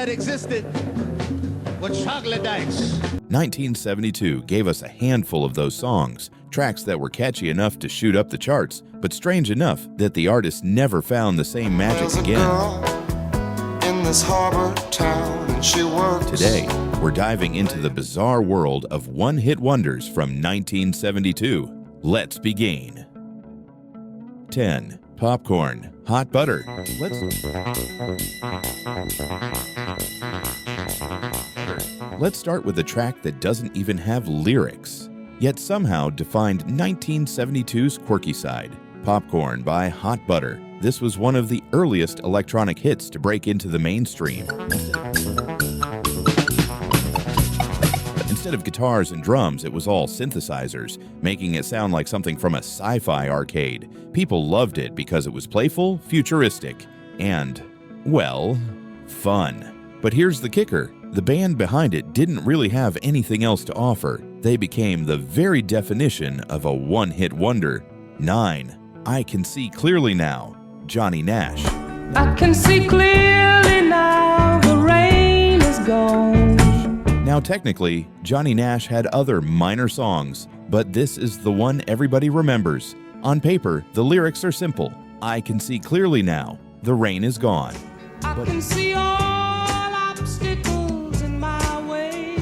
that existed were troglodytes. 1972 gave us a handful of those songs, tracks that were catchy enough to shoot up the charts, but strange enough that the artist never found the same magic again. In this harbor town, and she works. Today, we're diving into the bizarre world of one-hit wonders from 1972. Let's begin. 10. Popcorn, Hot Butter. Let's start with a track that doesn't even have lyrics, yet somehow defined 1972's quirky side. Popcorn by Hot Butter. This was one of the earliest electronic hits to break into the mainstream. Instead of guitars and drums, it was all synthesizers, making it sound like something from a sci-fi arcade. People loved it because it was playful, futuristic, and, well, fun. But here's the kicker. The band behind it didn't really have anything else to offer. They became the very definition of a one-hit wonder. 9. I Can See Clearly Now, Johnny Nash. I can see clearly now, the rain is gone. Now technically, Johnny Nash had other minor songs, but this is the one everybody remembers. On paper, the lyrics are simple. I can see clearly now, the rain is gone. I can see all obstacles in my way.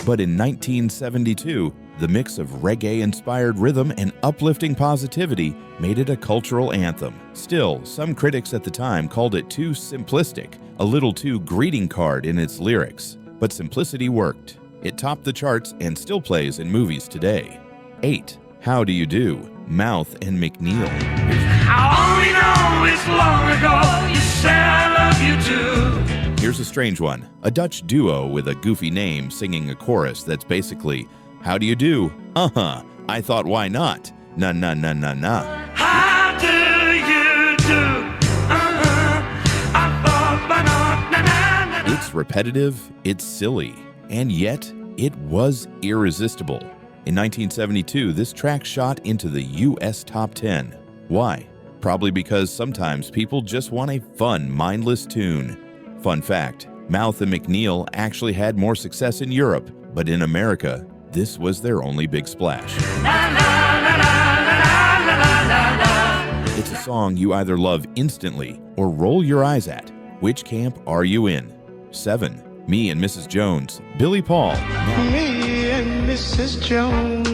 But in 1972, the mix of reggae-inspired rhythm and uplifting positivity made it a cultural anthem. Still, some critics at the time called it too simplistic, a little too greeting card in its lyrics. But simplicity worked. It topped the charts and still plays in movies today. 8. How Do You Do? Mouth and McNeil. How we know it's long ago, you said I love you too. Here's a strange one. A Dutch duo with a goofy name singing a chorus that's basically, how do you do? Uh-huh. I thought, why not? Na na na na na. How do you do? I thought, why not? Na na na na. It's repetitive, it's silly, and yet it was irresistible. In 1972, this track shot into the US Top 10. Why? Probably because sometimes people just want a fun, mindless tune. Fun fact, Mouth and McNeil actually had more success in Europe, but in America, this was their only big splash. It's a song you either love instantly or roll your eyes at. Which camp are you in? 7. Me and Mrs. Jones, Billy Paul. Me and Mrs. Jones.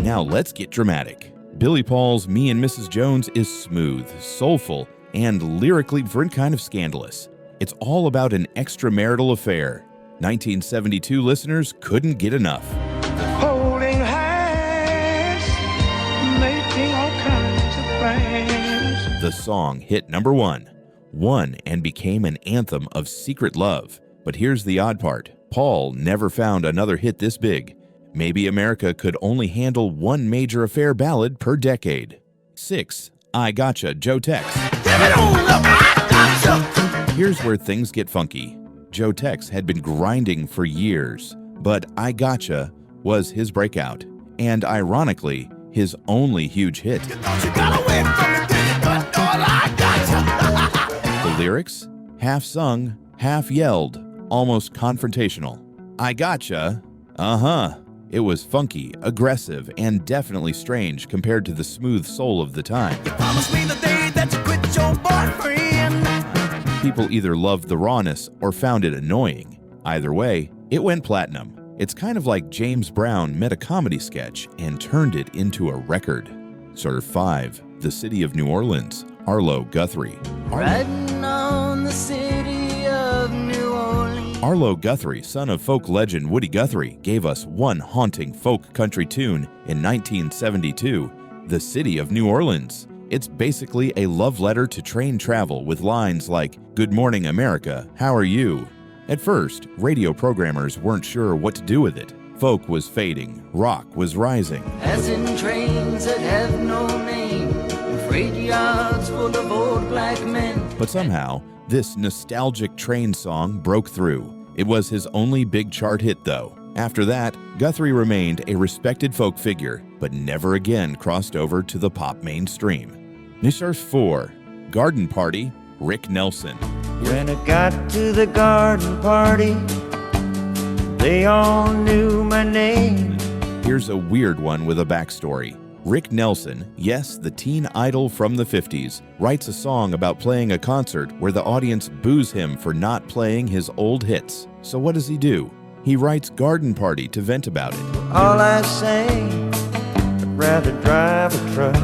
Now let's get dramatic. Billy Paul's Me and Mrs. Jones is smooth, soulful, and lyrically different kind of scandalous. It's all about an extramarital affair. 1972 listeners couldn't get enough. Holding hands, making all kinds of plans. The song hit number 1, won and became an anthem of secret love. But here's the odd part. Paul never found another hit this big. Maybe America could only handle one major affair ballad per decade. 6. I Gotcha, Joe Tex. Give it all up, I gotcha. Here's where things get funky. Joe Tex had been grinding for years, but I Gotcha was his breakout, and ironically, his only huge hit. You thought you got away from me, did you? But all I gotcha. The lyrics? Half sung, half yelled, almost confrontational. I Gotcha, uh-huh. It was funky, aggressive, and definitely strange compared to the smooth soul of the time. You promised me the day that you quit your boyfriend. People either loved the rawness or found it annoying. Either way, it went platinum. It's kind of like James Brown met a comedy sketch and turned it into a record. Sort of 5. The City of New Orleans, Arlo Guthrie. Riding on the city of New Orleans. Arlo Guthrie, son of folk legend Woody Guthrie, gave us one haunting folk country tune in 1972, The City of New Orleans. It's basically a love letter to train travel with lines like, Good morning, America, how are you? At first, radio programmers weren't sure what to do with it. Folk was fading, rock was rising. As in trains that have no name, and freight yards full of old black men. But somehow, this nostalgic train song broke through. It was his only big chart hit, though. After that, Guthrie remained a respected folk figure, but never again crossed over to the pop mainstream. Nishar's 4. Garden Party, Rick Nelson. When I got to the garden party, they all knew my name. Here's a weird one with a backstory. Rick Nelson, yes, the teen idol from the 50s, writes a song about playing a concert where the audience boos him for not playing his old hits. So what does he do? He writes Garden Party to vent about it. All I say, I'd rather drive a truck.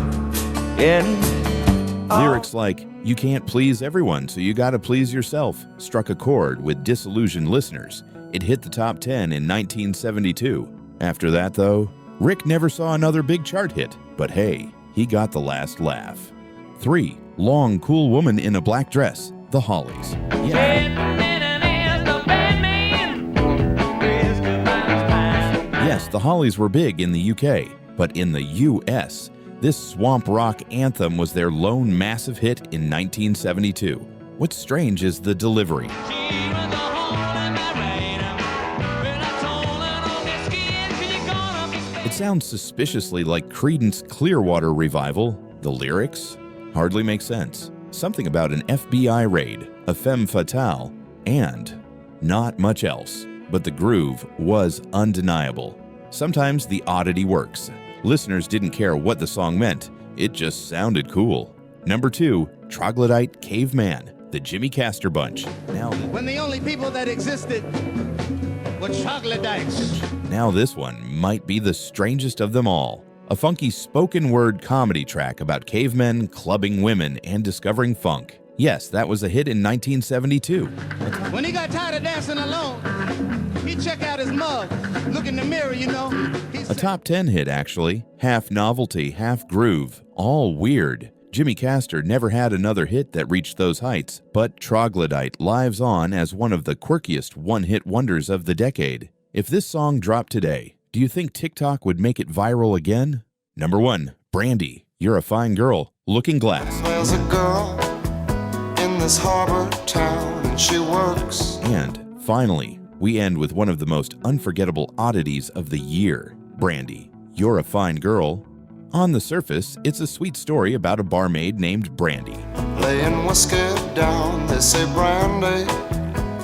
Lyrics like, "You can't please everyone, so you gotta please yourself," struck a chord with disillusioned listeners. It hit the top 10 in 1972. After that, though, Rick never saw another big chart hit, but hey, he got the last laugh. 3. Long, Cool Woman in a Black Dress, the Hollies. Yes, the Hollies were big in the UK, but in the US, this swamp rock anthem was their lone massive hit in 1972. What's strange is the delivery. It sounds suspiciously like Creedence Clearwater Revival. The lyrics hardly make sense. Something about an FBI raid, a femme fatale, and not much else. But the groove was undeniable. Sometimes the oddity works. Listeners didn't care what the song meant. It just sounded cool. Number 2, Troglodyte Caveman, the Jimmy Castor Bunch. When the only people that existed were troglodytes. Now this one might be the strangest of them all. A funky spoken word comedy track about cavemen clubbing women and discovering funk. Yes, that was a hit in 1972. When he got tired of dancing alone, he'd check out his mug, look in the mirror, you know. A top 10 hit, actually. Half novelty, half groove, all weird. Jimmy Castor never had another hit that reached those heights, but Troglodyte lives on as one of the quirkiest one-hit wonders of the decade. If this song dropped today, do you think TikTok would make it viral again? Number 1, Brandy, You're a Fine Girl, Looking Glass. There's a girl in this harbor town and she works. And finally, we end with one of the most unforgettable oddities of the year, Brandy, You're a Fine Girl. On the surface, it's a sweet story about a barmaid named Brandy. Laying whiskey down, they say Brandy.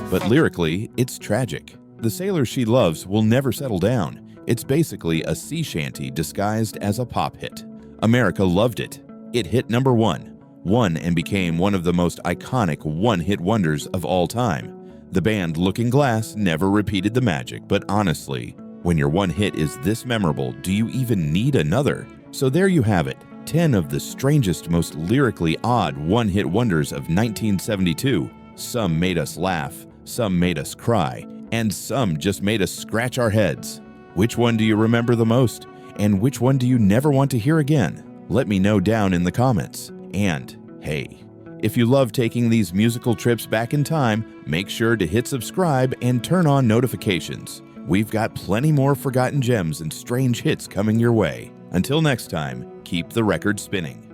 But lyrically, it's tragic. The sailor she loves will never settle down. It's basically a sea shanty disguised as a pop hit. America loved it. It hit number 1, won and became one of the most iconic one-hit wonders of all time. The band Looking Glass never repeated the magic, but honestly, when your one hit is this memorable, do you even need another? So there you have it, 10 of the strangest, most lyrically odd one-hit wonders of 1972. Some made us laugh, some made us cry, and some just made us scratch our heads. Which one do you remember the most? And which one do you never want to hear again? Let me know down in the comments. And hey, if you love taking these musical trips back in time, make sure to hit subscribe and turn on notifications. We've got plenty more forgotten gems and strange hits coming your way. Until next time, keep the record spinning.